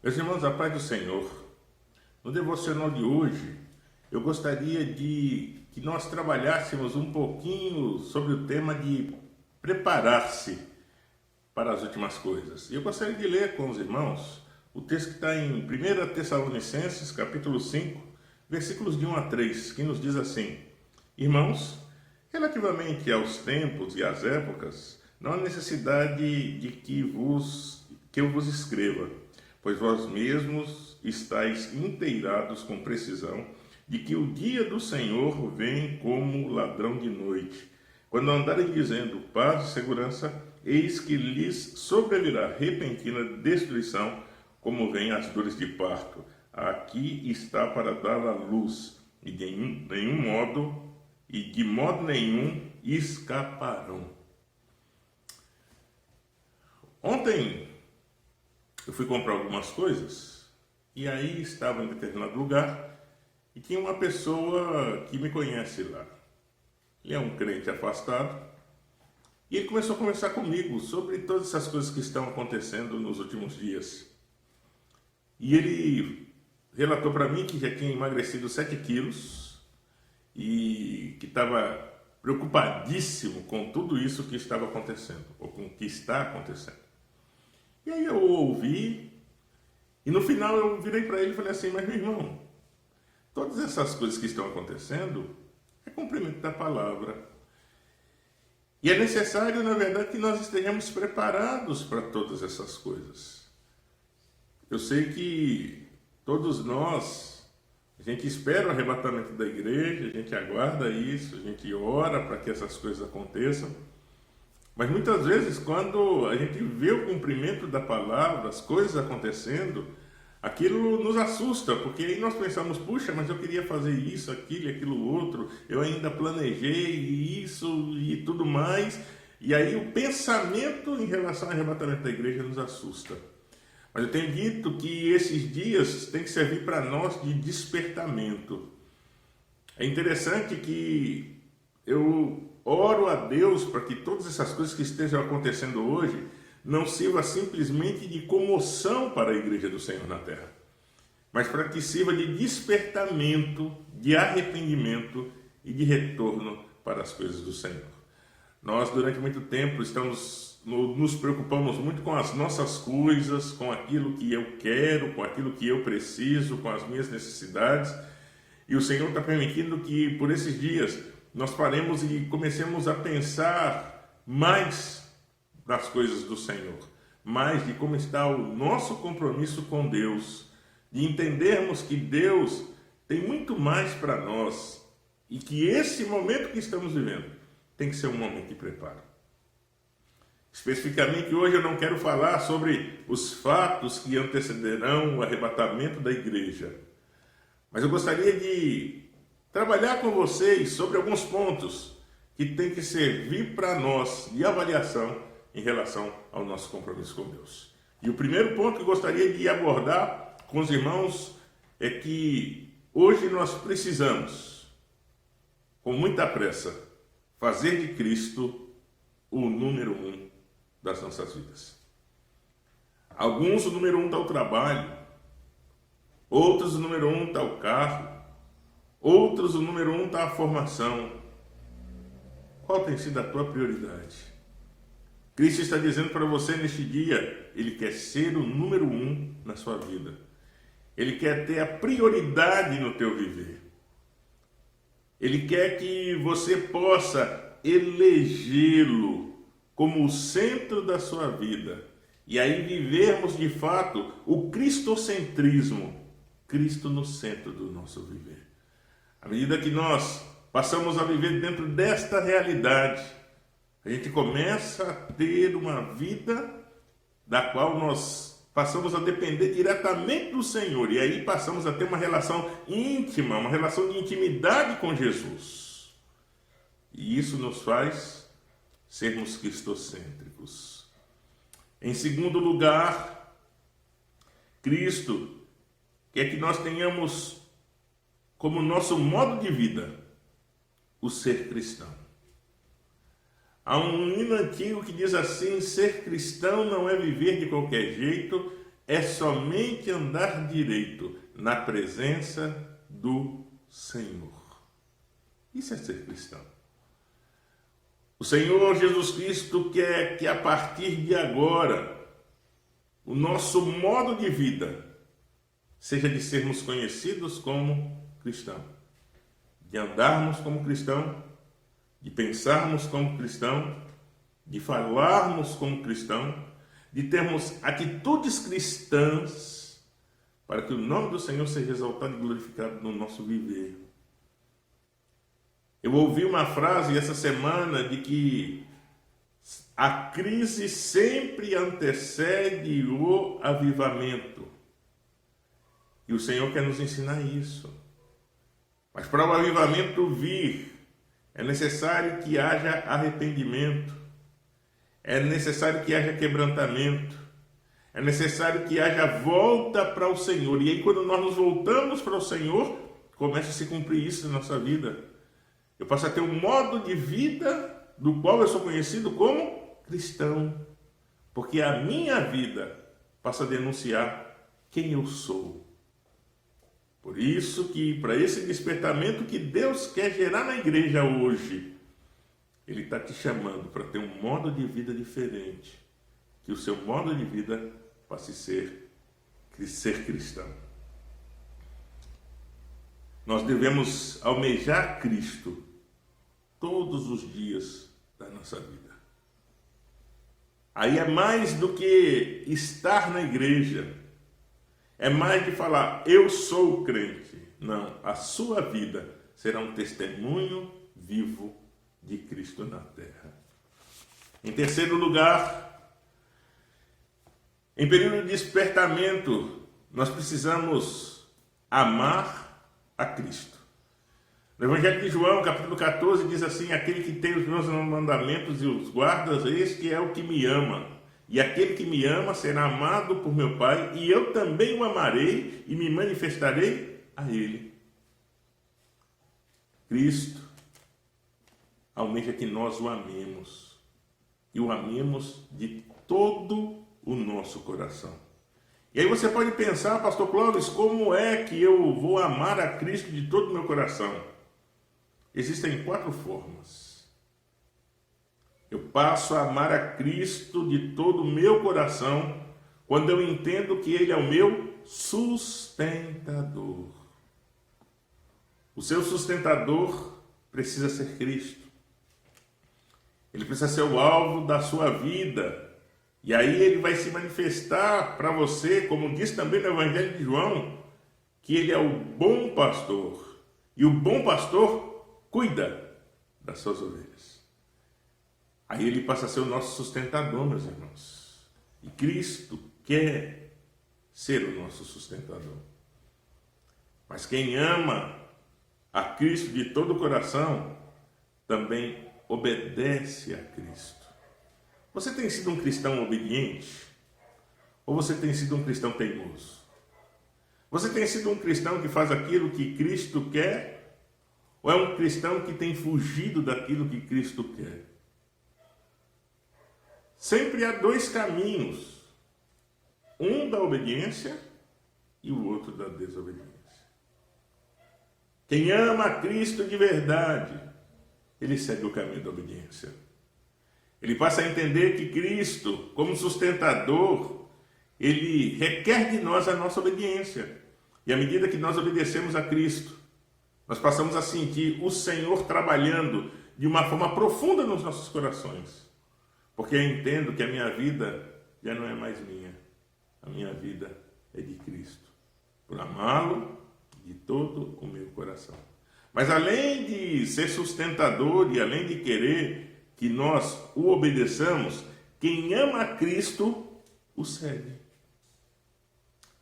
Meus irmãos, a paz do Senhor. No devocional de hoje, eu gostaria de que nós trabalhássemos um pouquinho sobre o tema de preparar-se para as últimas coisas. E eu gostaria de ler com os irmãos o texto que está em 1 Tessalonicenses, capítulo 5, versículos de 1 a 3, que nos diz assim: Irmãos, relativamente aos tempos e às épocas, não há necessidade de que eu vos escreva, pois vós mesmos estáis inteirados com precisão de que o dia do Senhor vem como ladrão de noite. Quando andarem dizendo paz e segurança, eis que lhes sobrevirá repentina destruição, como vêm as dores de parto. Aqui está para dar a luz, e de modo nenhum escaparão. Ontem eu fui comprar algumas coisas e aí estava em determinado lugar e tinha uma pessoa que me conhece lá. Ele é um crente afastado e ele começou a conversar comigo sobre todas essas coisas que estão acontecendo nos últimos dias. E ele relatou para mim que já tinha emagrecido 7 quilos e que estava preocupadíssimo com tudo isso que estava acontecendo, ou com o que está acontecendo. E aí eu ouvi, e no final eu virei para ele e falei assim: mas meu irmão, todas essas coisas que estão acontecendo é cumprimento da palavra. E é necessário, na verdade, que nós estejamos preparados para todas essas coisas. Eu sei que todos nós, a gente espera o arrebatamento da igreja, a gente aguarda isso, a gente ora para que essas coisas aconteçam. Mas muitas vezes, quando a gente vê o cumprimento da palavra, as coisas acontecendo, aquilo nos assusta, porque aí nós pensamos: puxa, mas eu queria fazer isso, aquilo e aquilo outro, eu ainda planejei isso e tudo mais. E aí o pensamento em relação ao arrebatamento da igreja nos assusta. Mas eu tenho dito que esses dias têm que servir para nós de despertamento. É interessante que eu oro a Deus para que todas essas coisas que estejam acontecendo hoje não sirva simplesmente de comoção para a igreja do Senhor na terra, mas para que sirva de despertamento, de arrependimento e de retorno para as coisas do Senhor. Nós, durante muito tempo, nos preocupamos muito com as nossas coisas, com aquilo que eu quero, com aquilo que eu preciso, com as minhas necessidades, e o Senhor está permitindo que, por esses dias, nós paremos e comecemos a pensar mais das coisas do Senhor, mais de como está o nosso compromisso com Deus, de entendermos que Deus tem muito mais para nós e que esse momento que estamos vivendo tem que ser um momento de preparo. Especificamente hoje eu não quero falar sobre os fatos que antecederão o arrebatamento da igreja, mas eu gostaria de trabalhar com vocês sobre alguns pontos que tem que servir para nós de avaliação em relação ao nosso compromisso com Deus. E o primeiro ponto que eu gostaria de abordar com os irmãos é que hoje nós precisamos, com muita pressa, fazer de Cristo o número 1 das nossas vidas. Alguns o número 1 está o trabalho, outros o número 1 está o carro, outros o número 1 está a formação. Qual tem sido a tua prioridade? Cristo está dizendo para você neste dia, Ele quer ser o número 1 na sua vida. Ele quer ter a prioridade no teu viver. Ele quer que você possa elegê-lo como o centro da sua vida. E aí vivermos de fato o cristocentrismo, Cristo no centro do nosso viver. À medida que nós passamos a viver dentro desta realidade, a gente começa a ter uma vida da qual nós passamos a depender diretamente do Senhor. E aí passamos a ter uma relação íntima, uma relação de intimidade com Jesus. E isso nos faz sermos cristocêntricos. Em segundo lugar, Cristo quer que nós tenhamos como nosso modo de vida o ser cristão. Há um hino antigo que diz assim: ser cristão não é viver de qualquer jeito, é somente andar direito na presença do Senhor. Isso é ser cristão. O Senhor Jesus Cristo quer que a partir de agora o nosso modo de vida seja de sermos conhecidos como cristão, de andarmos como cristão, de pensarmos como cristão, de falarmos como cristão, de termos atitudes cristãs para que o nome do Senhor seja exaltado e glorificado no nosso viver. Eu ouvi uma frase essa semana de que a crise sempre antecede o avivamento. E o Senhor quer nos ensinar isso. Mas para o avivamento vir, é necessário que haja arrependimento, é necessário que haja quebrantamento, é necessário que haja volta para o Senhor. E aí, quando nós nos voltamos para o Senhor, começa a se cumprir isso na nossa vida. Eu passo a ter um modo de vida do qual eu sou conhecido como cristão, porque a minha vida passa a denunciar quem eu sou. Por isso que, para esse despertamento que Deus quer gerar na igreja hoje, Ele está te chamando para ter um modo de vida diferente, que o seu modo de vida passe a ser cristão. Nós devemos almejar Cristo todos os dias da nossa vida. Aí é mais do que estar na igreja, é mais de falar, eu sou crente. Não, a sua vida será um testemunho vivo de Cristo na terra. Em terceiro lugar, em período de despertamento, nós precisamos amar a Cristo. No Evangelho de João, capítulo 14, diz assim, aquele que tem os meus mandamentos e os guardas, este é o que me ama. E aquele que me ama será amado por meu Pai, e eu também o amarei e me manifestarei a ele. Cristo almeja que nós o amemos, e o amemos de todo o nosso coração. E aí você pode pensar, pastor Clóvis, como é que eu vou amar a Cristo de todo o meu coração? Existem 4 formas. Eu passo a amar a Cristo de todo o meu coração quando eu entendo que Ele é o meu sustentador. O seu sustentador precisa ser Cristo. Ele precisa ser o alvo da sua vida. E aí Ele vai se manifestar para você, como diz também no Evangelho de João, que Ele é o bom pastor. E o bom pastor cuida das suas ovelhas. Aí Ele passa a ser o nosso sustentador, meus irmãos. E Cristo quer ser o nosso sustentador. Mas quem ama a Cristo de todo o coração, também obedece a Cristo. Você tem sido um cristão obediente? Ou você tem sido um cristão teimoso? Você tem sido um cristão que faz aquilo que Cristo quer? Ou é um cristão que tem fugido daquilo que Cristo quer? Sempre há 2 caminhos, um da obediência e o outro da desobediência. Quem ama a Cristo de verdade, ele segue o caminho da obediência. Ele passa a entender que Cristo, como sustentador, ele requer de nós a nossa obediência. E à medida que nós obedecemos a Cristo, nós passamos a sentir o Senhor trabalhando de uma forma profunda nos nossos corações. Porque eu entendo que a minha vida já não é mais minha. A minha vida é de Cristo. Por amá-lo de todo o meu coração. Mas além de ser sustentador e além de querer que nós o obedeçamos, quem ama a Cristo o segue.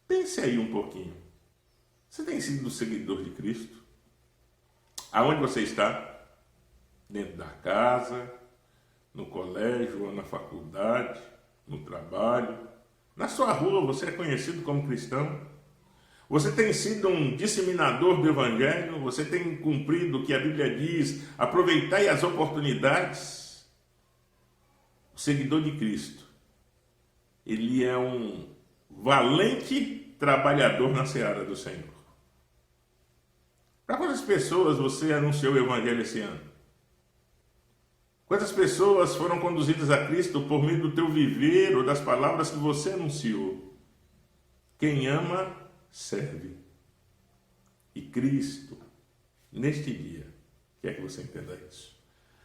Pense aí um pouquinho. Você tem sido seguidor de Cristo? Aonde você está? Dentro da casa, no colégio ou na faculdade, no trabalho, na sua rua, você é conhecido como cristão? Você tem sido um disseminador do Evangelho? Você tem cumprido o que a Bíblia diz, aproveitai as oportunidades? O seguidor de Cristo, ele é um valente trabalhador na seara do Senhor. Para quantas pessoas você anunciou o Evangelho esse ano? Quantas pessoas foram conduzidas a Cristo por meio do teu viver ou das palavras que você anunciou? Quem ama, serve. E Cristo, neste dia, quer que você entenda isso.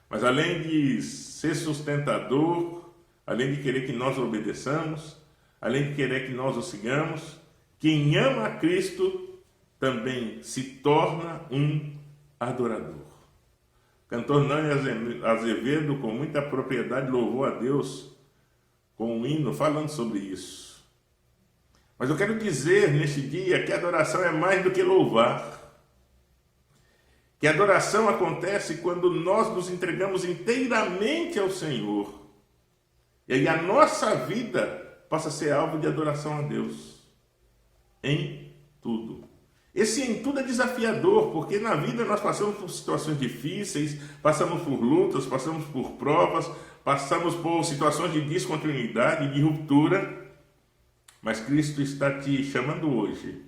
Mas além de ser sustentador, além de querer que nós obedeçamos, além de querer que nós o sigamos, quem ama a Cristo também se torna um adorador. O cantor Nani Azevedo, com muita propriedade, louvou a Deus com um hino falando sobre isso. Mas eu quero dizer neste dia que a adoração é mais do que louvar. Que a adoração acontece quando nós nos entregamos inteiramente ao Senhor. E aí a nossa vida passa a ser alvo de adoração a Deus. Em tudo. Esse em tudo é desafiador, porque na vida nós passamos por situações difíceis, passamos por lutas, passamos por provas, passamos por situações de descontinuidade, de ruptura. Mas Cristo está te chamando hoje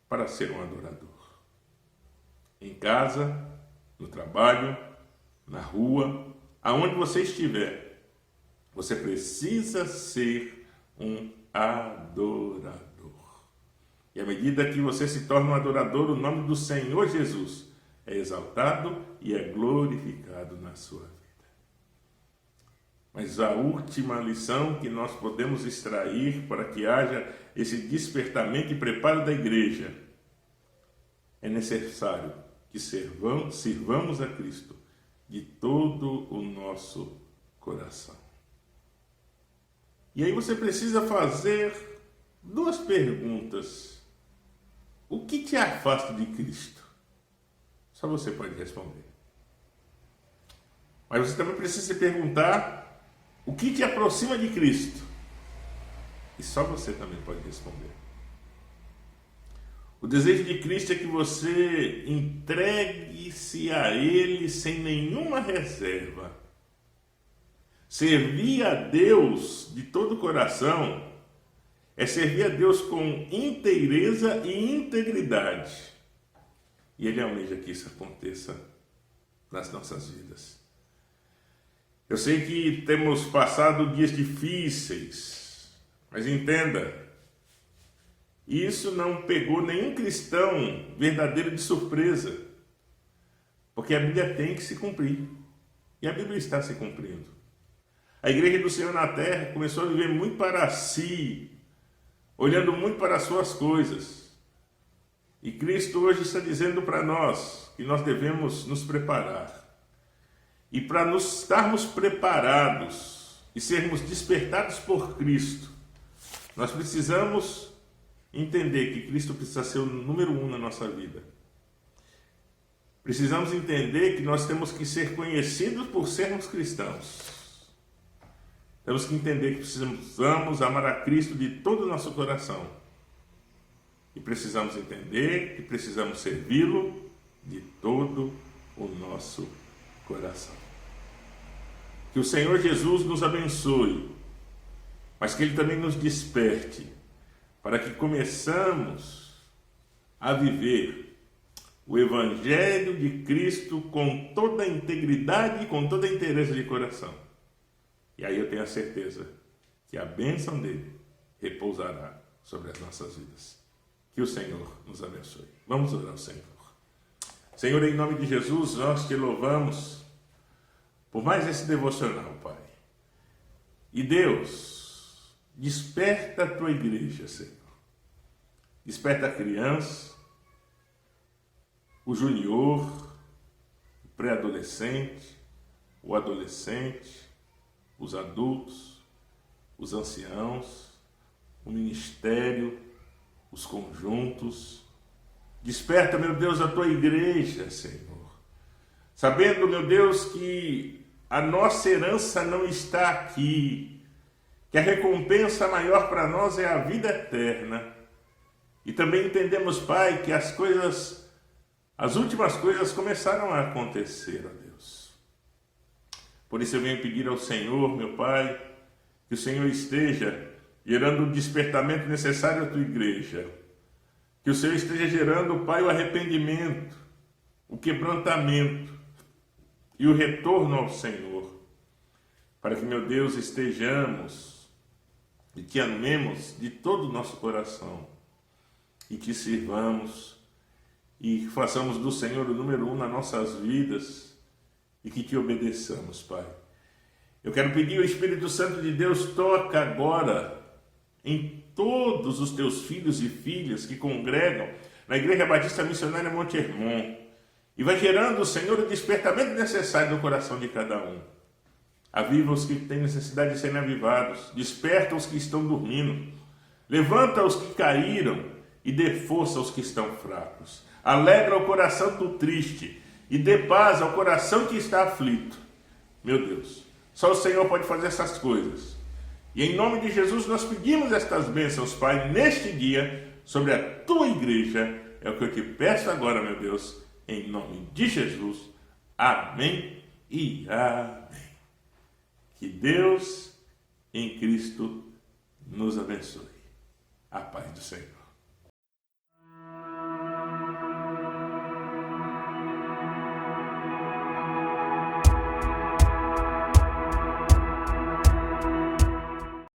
para ser um adorador. Em casa, no trabalho, na rua, aonde você estiver, você precisa ser um adorador. E à medida que você se torna um adorador, o nome do Senhor Jesus é exaltado e é glorificado na sua vida. Mas a última lição que nós podemos extrair para que haja esse despertamento e preparo da igreja, é necessário que sirvamos a Cristo de todo o nosso coração. E aí você precisa fazer duas perguntas. O que te afasta de Cristo? Só você pode responder. Mas você também precisa se perguntar o que te aproxima de Cristo? E só você também pode responder. O desejo de Cristo é que você entregue-se a Ele sem nenhuma reserva. Servir a Deus de todo o coração é servir a Deus com inteireza e integridade. E Ele almeja que isso aconteça nas nossas vidas. Eu sei que temos passado dias difíceis, mas entenda, isso não pegou nenhum cristão verdadeiro de surpresa, porque a Bíblia tem que se cumprir, e a Bíblia está se cumprindo. A igreja do Senhor na terra começou a viver muito para si, olhando muito para as suas coisas, e Cristo hoje está dizendo para nós que nós devemos nos preparar, e para nos estarmos preparados e sermos despertados por Cristo, nós precisamos entender que Cristo precisa ser o número 1 na nossa vida. Precisamos entender que nós temos que ser conhecidos por sermos cristãos. Temos que entender que precisamos amar a Cristo de todo o nosso coração. E precisamos entender que precisamos servi-lo de todo o nosso coração. Que o Senhor Jesus nos abençoe, mas que Ele também nos desperte, para que começamos a viver o Evangelho de Cristo com toda a integridade e com toda a inteireza de coração. E aí eu tenho a certeza que a bênção dele repousará sobre as nossas vidas. Que o Senhor nos abençoe. Vamos orar ao Senhor. Senhor, em nome de Jesus, nós te louvamos por mais esse devocional, Pai. E Deus, desperta a tua igreja, Senhor. Desperta a criança, o junior, o pré-adolescente, o adolescente, os adultos, os anciãos, o ministério, os conjuntos. Desperta, meu Deus, a tua igreja, Senhor. Sabendo, meu Deus, que a nossa herança não está aqui, que a recompensa maior para nós é a vida eterna. E também entendemos, Pai, que as últimas coisas começaram a acontecer, ó Deus. Por isso eu venho pedir ao Senhor, meu Pai, que o Senhor esteja gerando o despertamento necessário à tua igreja. Que o Senhor esteja gerando, Pai, o arrependimento, o quebrantamento e o retorno ao Senhor. Para que, meu Deus, estejamos e te amemos de todo o nosso coração e te sirvamos e façamos do Senhor o número 1 nas nossas vidas e que te obedeçamos, Pai. Eu quero pedir ao Espírito Santo de Deus, toca agora em todos os teus filhos e filhas que congregam na Igreja Batista Missionária Monte Hermon e vai gerando, Senhor, o despertamento necessário no coração de cada um. Aviva os que têm necessidade de serem avivados, desperta os que estão dormindo, levanta os que caíram e dê força aos que estão fracos. Alegra o coração do triste e dê paz ao coração que está aflito. Meu Deus, só o Senhor pode fazer essas coisas. E em nome de Jesus nós pedimos estas bênçãos, Pai, neste dia, sobre a tua igreja. É o que eu te peço agora, meu Deus, em nome de Jesus. Amém e amém. Que Deus em Cristo nos abençoe. A paz do Senhor.